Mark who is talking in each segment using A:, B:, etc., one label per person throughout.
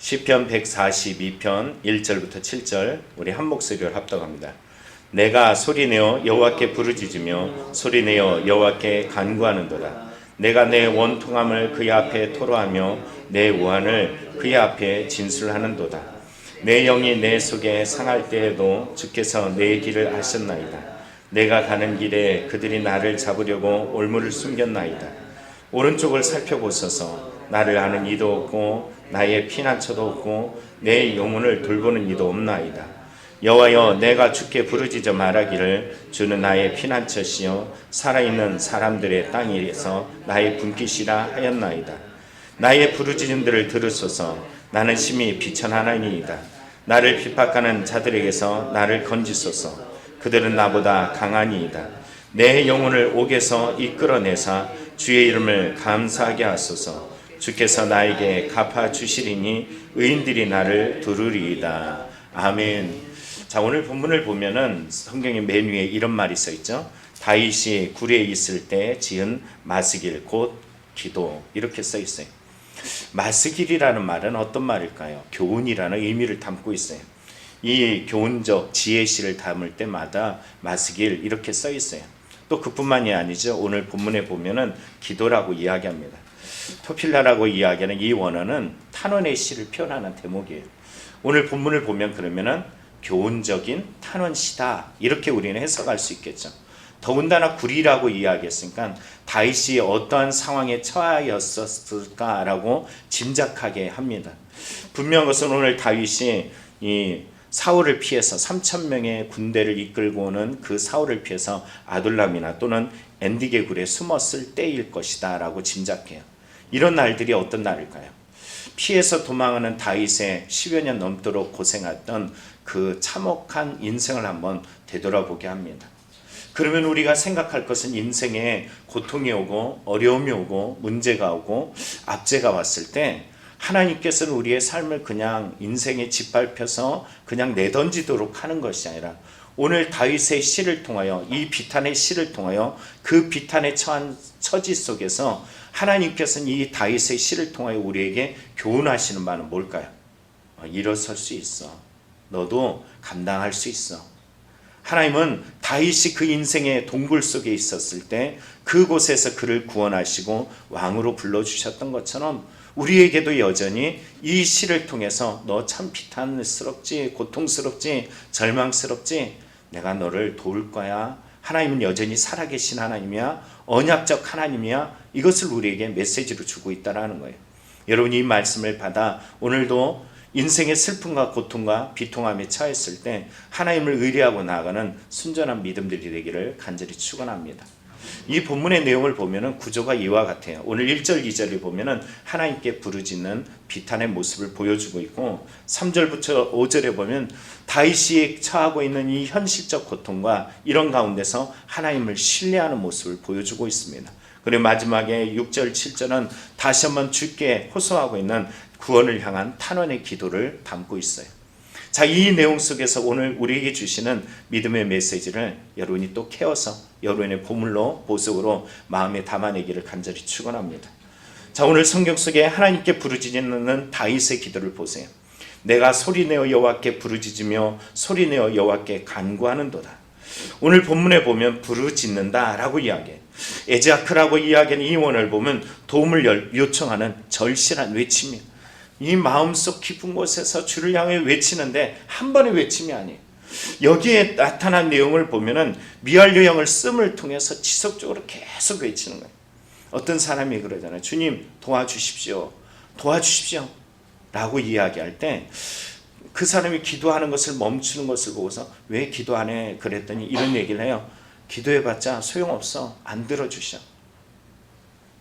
A: 시편 142편 1절부터 7절 우리 한 목소리로 합독합니다. 내가 소리내어 여호와께 부르짖으며 소리내어 여호와께 간구하는도다. 내가 내 원통함을 그의 앞에 토로하며 내 우환을 그의 앞에 진술하는도다. 내 영이 내 속에 상할 때에도 주께서 내 길을 아셨나이다. 내가 가는 길에 그들이 나를 잡으려고 올무를 숨겼나이다. 오른쪽을 살펴보소서. 나를 아는 이도 없고 나의 피난처도 없고 내 영혼을 돌보는 이도 없나이다. 여호와여, 내가 주께 부르짖어 말하기를 주는 나의 피난처시요 살아있는 사람들의 땅에서 나의 분깃이라 하였나이다. 나의 부르짖음들을 들으소서. 나는 심히 비천하나이다. 나를 핍박하는 자들에게서 나를 건지소서. 그들은 나보다 강하니이다. 내 영혼을 옥에서 이끌어내사 주의 이름을 감사하게 하소서. 주께서 나에게 갚아주시리니 의인들이 나를 두루리이다. 아멘. 자, 오늘 본문을 보면은 성경의 맨 위에 이런 말이 써 있죠. 다윗이 굴에 있을 때 지은 마스길 곧 기도, 이렇게 써 있어요. 마스길이라는 말은 어떤 말일까요? 교훈이라는 의미를 담고 있어요. 이 교훈적 지혜시를 담을 때마다 마스길 이렇게 써 있어요. 또 그뿐만이 아니죠. 오늘 본문에 보면은 기도라고 이야기합니다. 토필라라고 이야기하는 이 원어는 탄원의 시를 표현하는 대목이에요. 오늘 본문을 보면 그러면은 교훈적인 탄원시다, 이렇게 우리는 해석할 수 있겠죠. 더군다나 굴이라고 이야기했으니까 다윗이 어떠한 상황에 처하였을까라고 짐작하게 합니다. 분명한 것은 오늘 다윗이 이 사울을 피해서 3,000명의 군대를 이끌고 오는 그 사울을 피해서 아둘람이나 또는 엔디게 굴에 숨었을 때일 것이다 라고 짐작해요. 이런 날들이 어떤 날일까요? 피해서 도망하는 다윗의 10여 년 넘도록 고생했던 그 참혹한 인생을 한번 되돌아보게 합니다. 그러면 우리가 생각할 것은 인생에 고통이 오고 어려움이 오고 문제가 오고 압제가 왔을 때 하나님께서는 우리의 삶을 그냥 인생에 짓밟혀서 그냥 내던지도록 하는 것이 아니라 오늘 다윗의 시를 통하여, 이 비탄의 시를 통하여 그 비탄에 처한 처지 속에서 하나님께서는 이 다윗의 시를 통하여 우리에게 교훈하시는 바는 뭘까요? 일어설 수 있어. 너도 감당할 수 있어. 하나님은 다윗이 그 인생의 동굴 속에 있었을 때 그곳에서 그를 구원하시고 왕으로 불러주셨던 것처럼 우리에게도 여전히 이 시를 통해서 너 참 비탄스럽지, 고통스럽지, 절망스럽지, 내가 너를 도울 거야. 하나님은 여전히 살아계신 하나님이야. 언약적 하나님이야. 이것을 우리에게 메시지로 주고 있다는 거예요. 여러분이 이 말씀을 받아 오늘도 인생의 슬픔과 고통과 비통함에 처했을 때 하나님을 의뢰하고 나아가는 순전한 믿음들이 되기를 간절히 축원합니다. 이 본문의 내용을 보면은 구조가 이와 같아요. 오늘 1절, 2절을 보면은 하나님께 부르짖는 비탄의 모습을 보여주고 있고 3절부터 5절에 보면 다윗이 처하고 있는 이 현실적 고통과 이런 가운데서 하나님을 신뢰하는 모습을 보여주고 있습니다. 그리고 마지막에 6절, 7절은 다시 한번 주께 호소하고 있는 구원을 향한 탄원의 기도를 담고 있어요. 자, 이 내용 속에서 오늘 우리에게 주시는 믿음의 메시지를 여러분이 또 캐어서 여러분의 보물로, 보석으로 마음에 담아내기를 간절히 축원합니다. 자, 오늘 성경 속에 하나님께 부르짖는 다윗의 기도를 보세요. 내가 소리내어 여호와께 부르짖으며 소리내어 여호와께 간구하는도다. 오늘 본문에 보면 부르짖는다 라고 이야기해요. 에즈아크라고 이야기하는 이 원을 보면 도움을 요청하는 절실한 외침이에요. 이 마음속 깊은 곳에서 주를 향해 외치는데 한 번의 외침이 아니에요. 여기에 나타난 내용을 보면은 미알요양을 씀을 통해서 지속적으로 계속 외치는 거예요. 어떤 사람이 그러잖아요. 주님 도와주십시오. 도와주십시오. 라고 이야기할 때 그 사람이 기도하는 것을 멈추는 것을 보고서 왜 기도 안 해? 그랬더니 이런 얘기를 해요. 기도해봤자 소용없어. 안 들어주셔.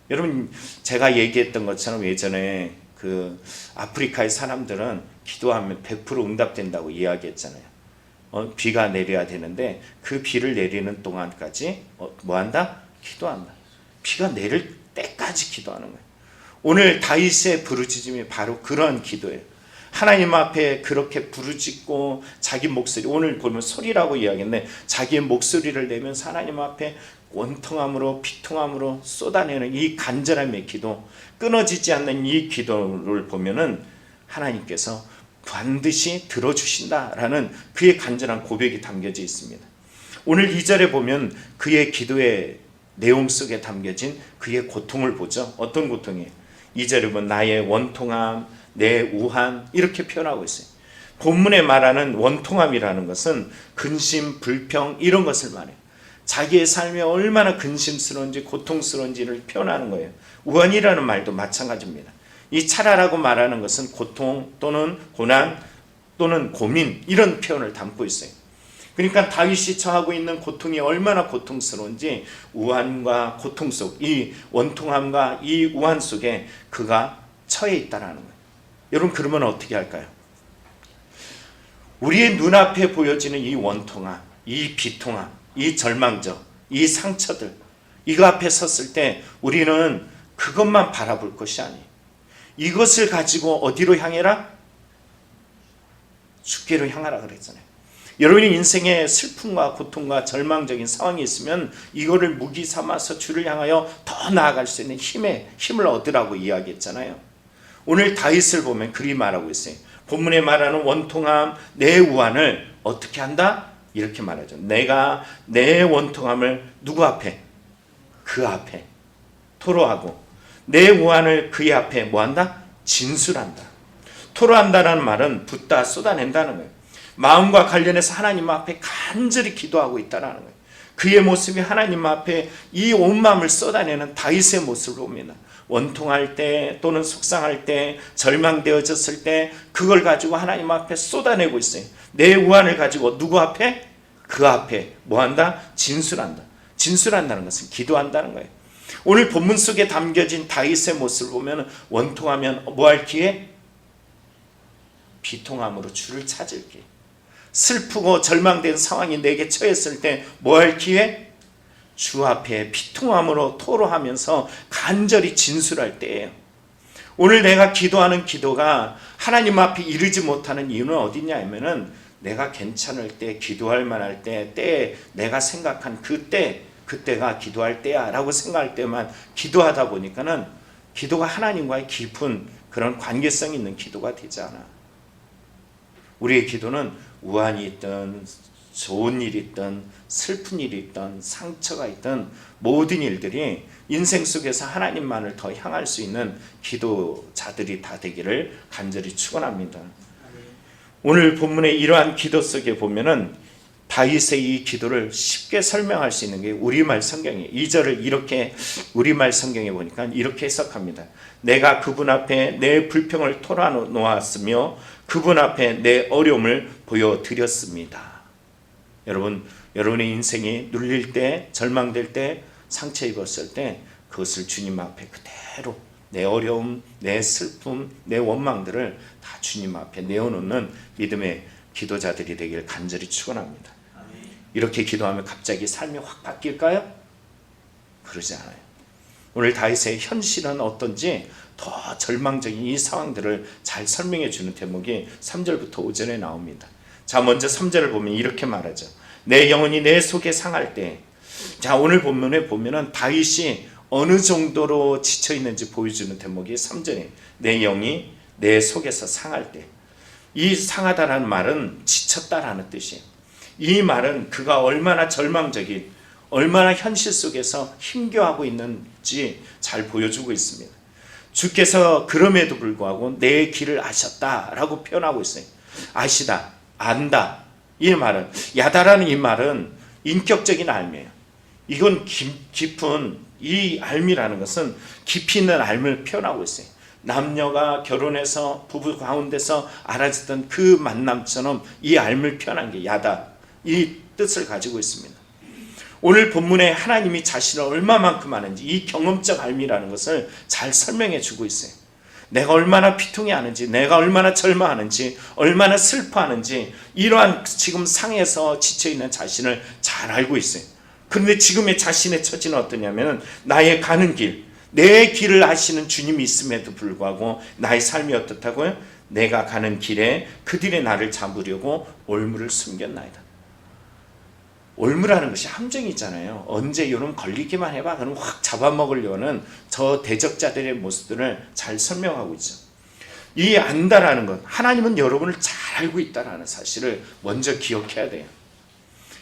A: 여러분, 제가 얘기했던 것처럼 예전에 그 아프리카의 사람들은 기도하면 100% 응답된다고 이야기했잖아요. 비가 내려야 되는데 그 비를 내리는 동안까지 뭐한다? 기도한다. 비가 내릴 때까지 기도하는 거예요. 오늘 다윗의 부르짖음이 바로 그런 기도예요. 하나님 앞에 그렇게 부르짖고 자기 목소리, 오늘 보면 소리라고 이야기했는데 자기의 목소리를 내면서 하나님 앞에 원통함으로 비통함으로 쏟아내는 이 간절함의 기도, 끊어지지 않는 이 기도를 보면은 하나님께서 반드시 들어주신다라는 그의 간절한 고백이 담겨져 있습니다. 오늘 2절에 보면 그의 기도의 내용 속에 담겨진 그의 고통을 보죠. 어떤 고통이에요? 2절에 보면 나의 원통함, 내 우한 이렇게 표현하고 있어요. 본문에 말하는 원통함이라는 것은 근심, 불평 이런 것을 말해요. 자기의 삶이 얼마나 근심스러운지 고통스러운지를 표현하는 거예요. 우한이라는 말도 마찬가지입니다. 이 차라라고 말하는 것은 고통 또는 고난 또는 고민 이런 표현을 담고 있어요. 그러니까 다윗이 처하고 있는 고통이 얼마나 고통스러운지 우한과 고통 속, 이 원통함과 이 우한 속에 그가 처해 있다는 거예요. 여러분 그러면 어떻게 할까요? 우리의 눈앞에 보여지는 이 원통함, 이 비통함, 이 절망적, 이 상처들 이거 앞에 섰을 때 우리는 그것만 바라볼 것이 아니에요. 이것을 가지고 어디로 향해라? 주께로 향하라 그랬잖아요. 여러분이 인생에 슬픔과 고통과 절망적인 상황이 있으면 이거를 무기 삼아서 주를 향하여 더 나아갈 수 있는 힘을 얻으라고 이야기했잖아요. 오늘 다윗을 보면 그리 말하고 있어요. 본문에 말하는 원통함, 내 우한을 어떻게 한다? 이렇게 말하죠. 내가 내 원통함을 누구 앞에? 그 앞에 토로하고 내 우한을 그의 앞에 뭐한다? 진술한다. 토로한다는 말은 붓다 쏟아낸다는 거예요. 마음과 관련해서 하나님 앞에 간절히 기도하고 있다는 거예요. 그의 모습이 하나님 앞에 이 온 마음을 쏟아내는 다윗의 모습을 봅니다. 원통할 때 또는 속상할 때 절망되어졌을 때 그걸 가지고 하나님 앞에 쏟아내고 있어요. 내 우한을 가지고 누구 앞에? 그 앞에 뭐한다? 진술한다. 진술한다는 것은 기도한다는 거예요. 오늘 본문 속에 담겨진 다윗의 모습을 보면 원통하면 뭐 할 기회? 비통함으로 주를 찾을 기회. 슬프고 절망된 상황이 내게 처했을 때 뭐 할 기회? 주 앞에 비통함으로 토로하면서 간절히 진술할 때예요. 오늘 내가 기도하는 기도가 하나님 앞에 이르지 못하는 이유는 어디냐 하면은 내가 괜찮을 때 기도할 만할 때에 내가 생각한 그때가 기도할 때야 라고 생각할 때만 기도하다 보니까는 기도가 하나님과의 깊은 그런 관계성 있는 기도가 되지 않아. 우리의 기도는 우환이 있든 좋은 일이 있든 슬픈 일이 있든 상처가 있든 모든 일들이 인생 속에서 하나님만을 더 향할 수 있는 기도자들이 다 되기를 간절히 축원합니다. 오늘 본문의 이러한 기도 속에 보면은 다윗의 이 기도를 쉽게 설명할 수 있는 게 우리말 성경이에요. 2절을 이렇게 우리말 성경에 보니까 이렇게 해석합니다. 내가 그분 앞에 내 불평을 털어놓았으며 그분 앞에 내 어려움을 보여드렸습니다. 여러분의 인생이 눌릴 때, 절망될 때, 상처 입었을 때 그것을 주님 앞에 그대로 내 어려움, 내 슬픔, 내 원망들을 다 주님 앞에 내어놓는 믿음의 기도자들이 되길 간절히 축원합니다. 이렇게 기도하면 갑자기 삶이 확 바뀔까요? 그러지 않아요. 오늘 다윗의 현실은 어떤지 더 절망적인 이 상황들을 잘 설명해 주는 대목이 3절부터 5절에 나옵니다. 자, 먼저 3절을 보면 이렇게 말하죠. 내 영혼이 내 속에 상할 때. 자, 오늘 본문에 보면은 다윗이 어느 정도로 지쳐 있는지 보여주는 대목이 3절에 내 영이 내 속에서 상할 때. 이 상하다라는 말은 지쳤다라는 뜻이에요. 이 말은 그가 얼마나 절망적인, 얼마나 현실 속에서 힘겨워하고 있는지 잘 보여주고 있습니다. 주께서 그럼에도 불구하고 내 길을 아셨다라고 표현하고 있어요. 아시다, 안다. 이 말은, 야다라는 이 말은 인격적인 알미예요. 이건 깊은 이 알미라는 것은 깊이 있는 알미를 표현하고 있어요. 남녀가 결혼해서 부부 가운데서 알아지던 그 만남처럼 이 알미를 표현한 게 야다, 이 뜻을 가지고 있습니다. 오늘 본문에 하나님이 자신을 얼마만큼 아는지 이 경험적 알미라는 것을 잘 설명해 주고 있어요. 내가 얼마나 비통해하는지, 내가 얼마나 절망하는지, 얼마나 슬퍼하는지 이러한 지금 상에서 지쳐있는 자신을 잘 알고 있어요. 그런데 지금의 자신의 처지는 어떠냐면 나의 가는 길, 내 길을 아시는 주님이 있음에도 불구하고 나의 삶이 어떻다고요? 내가 가는 길에 그들의 나를 잡으려고 올무를 숨겼나이다. 올무라는 것이 함정이 있잖아요. 언제 요런 걸리기만 해봐 그럼 확 잡아먹으려는 저 대적자들의 모습들을 잘 설명하고 있죠. 이 안다라는 것, 하나님은 여러분을 잘 알고 있다라는 사실을 먼저 기억해야 돼요.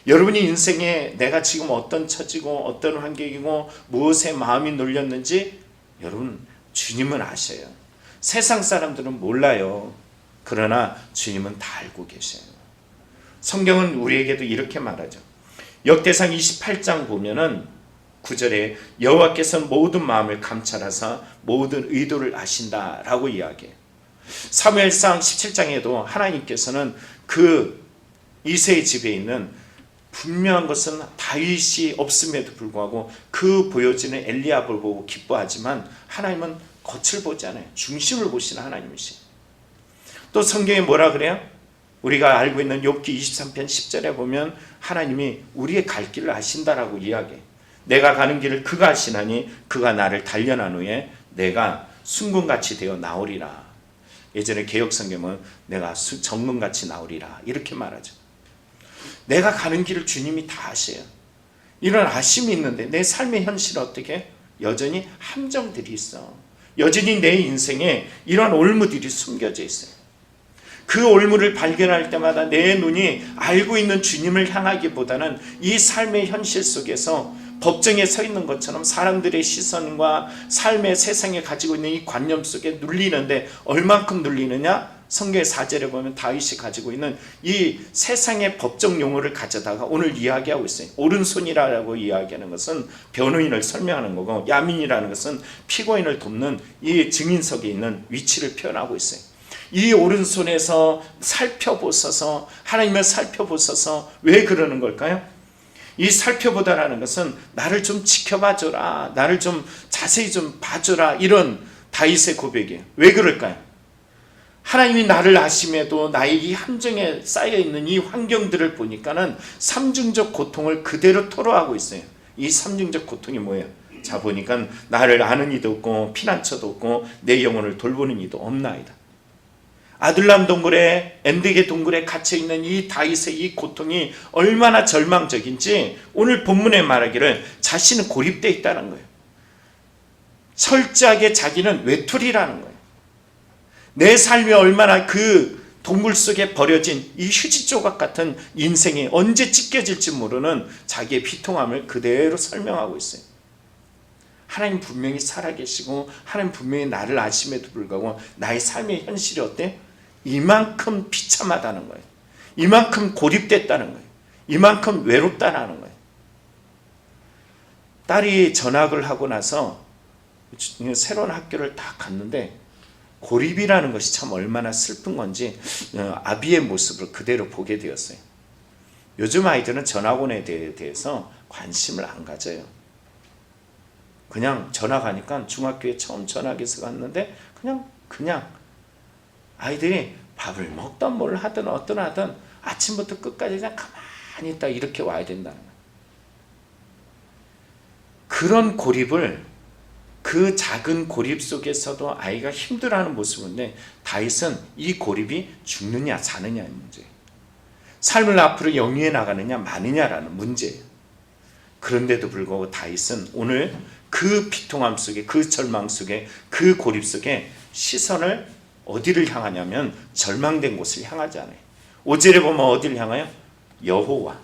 A: 여러분이 인생에 내가 지금 어떤 처지고 어떤 환경이고 무엇에 마음이 눌렸는지 여러분 주님은 아셔요. 세상 사람들은 몰라요. 그러나 주님은 다 알고 계셔요. 성경은 우리에게도 이렇게 말하죠. 역대상 28장 보면은 9절에 여호와께서는 모든 마음을 감찰하사 모든 의도를 아신다라고 이야기해요. 사무엘상 17장에도 하나님께서는 그 이새의 집에 있는 분명한 것은 다윗이 없음에도 불구하고 그 보여지는 엘리압을 보고 기뻐하지만 하나님은 겉을 보지 않아요. 중심을 보시는 하나님이시죠. 또 성경에 뭐라 그래요? 우리가 알고 있는 욥기 23편 10절에 보면 하나님이 우리의 갈 길을 아신다라고 이야기해요. 내가 가는 길을 그가 아시나니 그가 나를 단련한 후에 내가 순금같이 되어 나오리라. 예전에 개역성경은 내가 정금같이 나오리라 이렇게 말하죠. 내가 가는 길을 주님이 다 아셔요. 이런 아심이 있는데 내 삶의 현실은 어떻게? 여전히 함정들이 있어. 여전히 내 인생에 이런 올무들이 숨겨져 있어요. 그 올무를 발견할 때마다 내 눈이 알고 있는 주님을 향하기보다는 이 삶의 현실 속에서 법정에 서 있는 것처럼 사람들의 시선과 삶의 세상에 가지고 있는 이 관념 속에 눌리는데 얼만큼 눌리느냐? 성경의 4절에 보면 다윗이 가지고 있는 이 세상의 법정 용어를 가져다가 오늘 이야기하고 있어요. 오른손이라고 이야기하는 것은 변호인을 설명하는 거고, 야민이라는 것은 피고인을 돕는 이 증인석에 있는 위치를 표현하고 있어요. 이 오른손에서 살펴보소서, 하나님을 살펴보소서. 왜 그러는 걸까요? 이 살펴보다라는 것은 나를 좀 지켜봐줘라, 나를 좀 자세히 좀 봐줘라, 이런 다윗의 고백이에요. 왜 그럴까요? 하나님이 나를 아심에도 나의 이 함정에 쌓여있는 이 환경들을 보니까는 삼중적 고통을 그대로 토로하고 있어요. 이 삼중적 고통이 뭐예요? 자, 보니까 나를 아는 이도 없고 피난처도 없고 내 영혼을 돌보는 이도 없나이다. 아둘람 동굴에, 엔드게 동굴에 갇혀있는 이 다윗의 이 고통이 얼마나 절망적인지 오늘 본문에 말하기를 자신은 고립되어 있다는 거예요. 철저하게 자기는 외톨이라는 거예요. 내 삶이 얼마나 그 동굴 속에 버려진 이 휴지 조각 같은 인생이 언제 찢겨질지 모르는 자기의 비통함을 그대로 설명하고 있어요. 하나님 분명히 살아계시고 하나님 분명히 나를 아심에도 불구하고 나의 삶의 현실이 어때? 이만큼 비참하다는 거예요. 이만큼 고립됐다는 거예요. 이만큼 외롭다는 거예요. 딸이 전학을 하고 나서 새로운 학교를 딱 갔는데 고립이라는 것이 참 얼마나 슬픈 건지 아비의 모습을 그대로 보게 되었어요. 요즘 아이들은 전학원에 대해서 관심을 안 가져요. 그냥 전학하니까 중학교에 처음 전학해서 갔는데 그냥 아이들이 밥을 먹든 뭘 하든 어떤 하든 아침부터 끝까지 그냥 가만히 있다 이렇게 와야 된다는 거예요. 그런 고립을, 그 작은 고립 속에서도 아이가 힘들어하는 모습인데 다윗은 이 고립이 죽느냐 사느냐의 문제예요. 삶을 앞으로 영위해 나가느냐 마느냐라는 문제예요. 그런데도 불구하고 다윗은 오늘 그 비통함 속에, 그 절망 속에, 그 고립 속에 시선을 어디를 향하냐면 절망된 곳을 향하지 않아요. 5절에 보면 어디를 향하여? 여호와,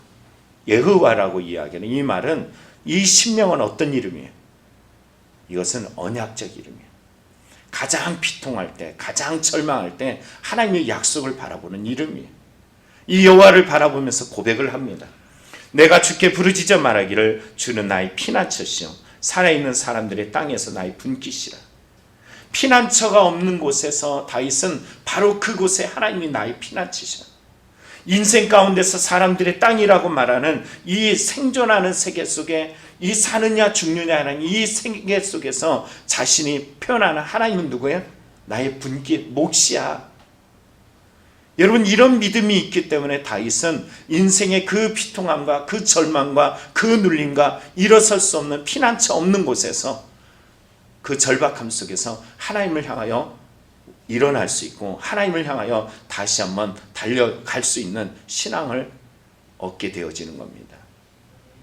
A: 예호와라고 이야기하는 이 말은, 이 신명은 어떤 이름이에요? 이것은 언약적 이름이에요. 가장 비통할 때, 가장 절망할 때 하나님의 약속을 바라보는 이름이에요. 이 여호와를 바라보면서 고백을 합니다. 내가 주께 부르짖어 말하기를 주는 나의 피난처시요 살아있는 사람들의 땅에서 나의 분깃이라. 피난처가 없는 곳에서 다윗은 바로 그곳에 하나님이 나의 피난처시라. 인생 가운데서 사람들의 땅이라고 말하는 이 생존하는 세계 속에, 이 사느냐 죽느냐라는 이 세계 속에서 자신이 표현하는 하나님은 누구예요? 나의 분깃, 몫이야. 여러분, 이런 믿음이 있기 때문에 다윗은 인생의 그 비통함과 그 절망과 그 눌림과 일어설 수 없는 피난처 없는 곳에서, 그 절박함 속에서 하나님을 향하여 일어날 수 있고 하나님을 향하여 다시 한번 달려갈 수 있는 신앙을 얻게 되어지는 겁니다.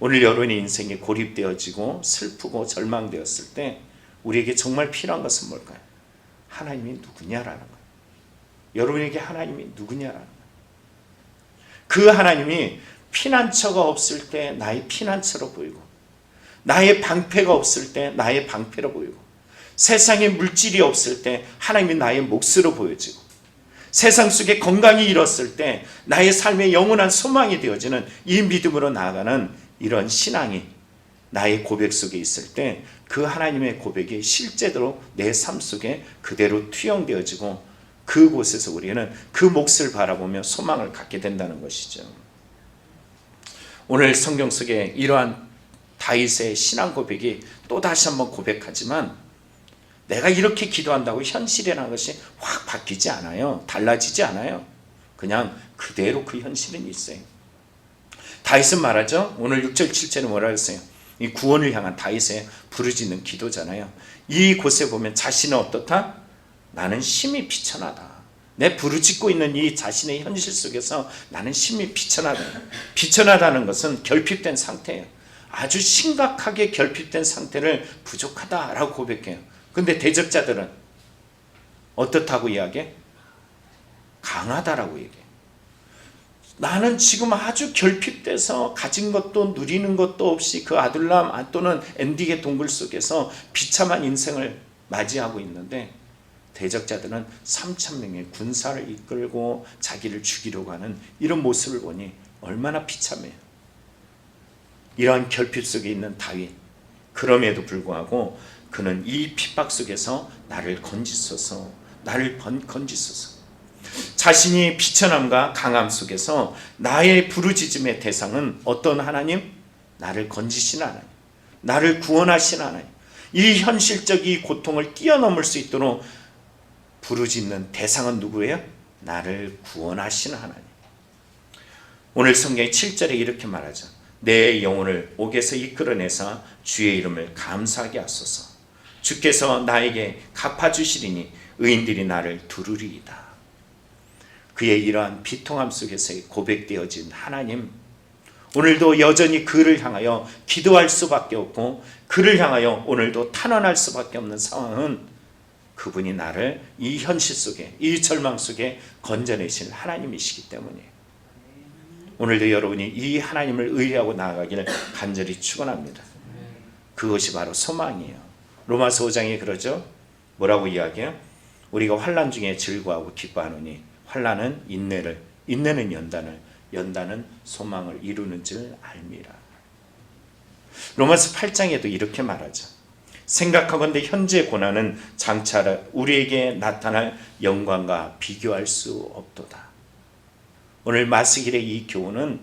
A: 오늘 여러분의 인생이 고립되어지고 슬프고 절망되었을 때 우리에게 정말 필요한 것은 뭘까요? 하나님이 누구냐라는 거예요. 여러분에게 하나님이 누구냐라는 거예요. 그 하나님이 피난처가 없을 때 나의 피난처로 보이고, 나의 방패가 없을 때 나의 방패로 보이고, 세상에 물질이 없을 때 하나님이 나의 몫으로 보여지고, 세상 속에 건강이 잃었을 때 나의 삶의 영원한 소망이 되어지는 이 믿음으로 나아가는 이런 신앙이 나의 고백 속에 있을 때 그 하나님의 고백이 실제로 내 삶 속에 그대로 투영되어지고, 그곳에서 우리는 그 몫을 바라보며 소망을 갖게 된다는 것이죠. 오늘 성경 속에 이러한 다윗의 신앙 고백이 또 다시 한번 고백하지만, 내가 이렇게 기도한다고 현실이라는 것이 확 바뀌지 않아요. 달라지지 않아요. 그냥 그대로 그 현실은 있어요. 다윗은 말하죠. 오늘 6절 7절에 뭐라 했어요? 이 구원을 향한 다윗의 부르짖는 기도잖아요. 이 곳에 보면 자신은 어떻다? 나는 심히 비천하다. 내 부르짖고 있는 이 자신의 현실 속에서 나는 심히 비천하다. 비천하다는 것은 결핍된 상태예요. 아주 심각하게 결핍된 상태를 부족하다라고 고백해요. 근데 대적자들은 어떻다고 이야기해? 강하다라고 얘기해. 나는 지금 아주 결핍돼서 가진 것도 누리는 것도 없이 그 아둘람 또는 엔딕의 동굴 속에서 비참한 인생을 맞이하고 있는데, 대적자들은 3,000명의 군사를 이끌고 자기를 죽이려고 하는 이런 모습을 보니 얼마나 비참해요. 이러한 결핍 속에 있는 다윗, 그럼에도 불구하고 그는 이 핍박 속에서 나를 건지소서, 나를 건지소서. 자신이 비천함과 강함 속에서 나의 부르짖음의 대상은 어떤 하나님? 나를 건지신 하나님, 나를 구원하신 하나님. 이 현실적 이 고통을 뛰어넘을 수 있도록 부르짖는 대상은 누구예요? 나를 구원하신 하나님. 오늘 성경의 7절에 이렇게 말하죠. 내 영혼을 옥에서 이끌어내사 주의 이름을 감사하게 하소서. 주께서 나에게 갚아주시리니 의인들이 나를 두루리이다. 그의 이러한 비통함 속에서 고백되어진 하나님, 오늘도 여전히 그를 향하여 기도할 수밖에 없고, 그를 향하여 오늘도 탄원할 수밖에 없는 상황은 그분이 나를 이 현실 속에, 이 절망 속에 건져내실 하나님이시기 때문이에요. 오늘도 여러분이 이 하나님을 의뢰하고 나아가기를 간절히 축원합니다. 그것이 바로 소망이에요. 로마서 5장에 그러죠. 뭐라고 이야기해요? 우리가 환난 중에 즐거워하고 기뻐하노니 환난은 인내를, 인내는 연단을, 연단은 소망을 이루는 줄 알미라. 로마서 8장에도 이렇게 말하죠. 생각하건대 현재 고난은 장차 우리에게 나타날 영광과 비교할 수 없도다. 오늘 마스길의 이 교훈은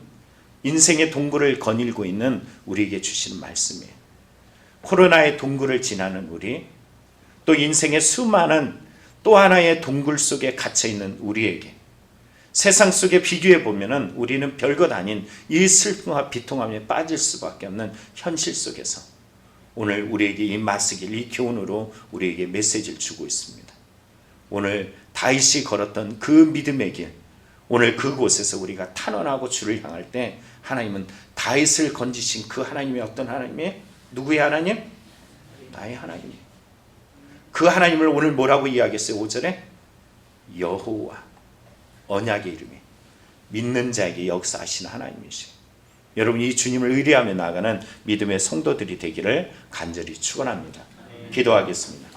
A: 인생의 동굴을 거닐고 있는 우리에게 주시는 말씀이에요. 코로나의 동굴을 지나는 우리, 또 인생의 수많은 또 하나의 동굴 속에 갇혀있는 우리에게 세상 속에 비교해 보면 우리는 별것 아닌 이 슬픔과 비통함에 빠질 수밖에 없는 현실 속에서 오늘 우리에게 이 마스길, 이 교훈으로 우리에게 메시지를 주고 있습니다. 오늘 다윗이 걸었던 그 믿음의 길, 오늘 그곳에서 우리가 탄원하고 주를 향할 때 하나님은 다윗을 건지신 그 하나님이 어떤 하나님이에요? 누구의 하나님? 나의 하나님이에요. 그 하나님을 오늘 뭐라고 이야기했어요? 5절에 여호와, 언약의 이름이 믿는 자에게 역사하신 하나님이시죠. 여러분, 이 주님을 의뢰하며 나아가는 믿음의 성도들이 되기를 간절히 축원합니다. 기도하겠습니다.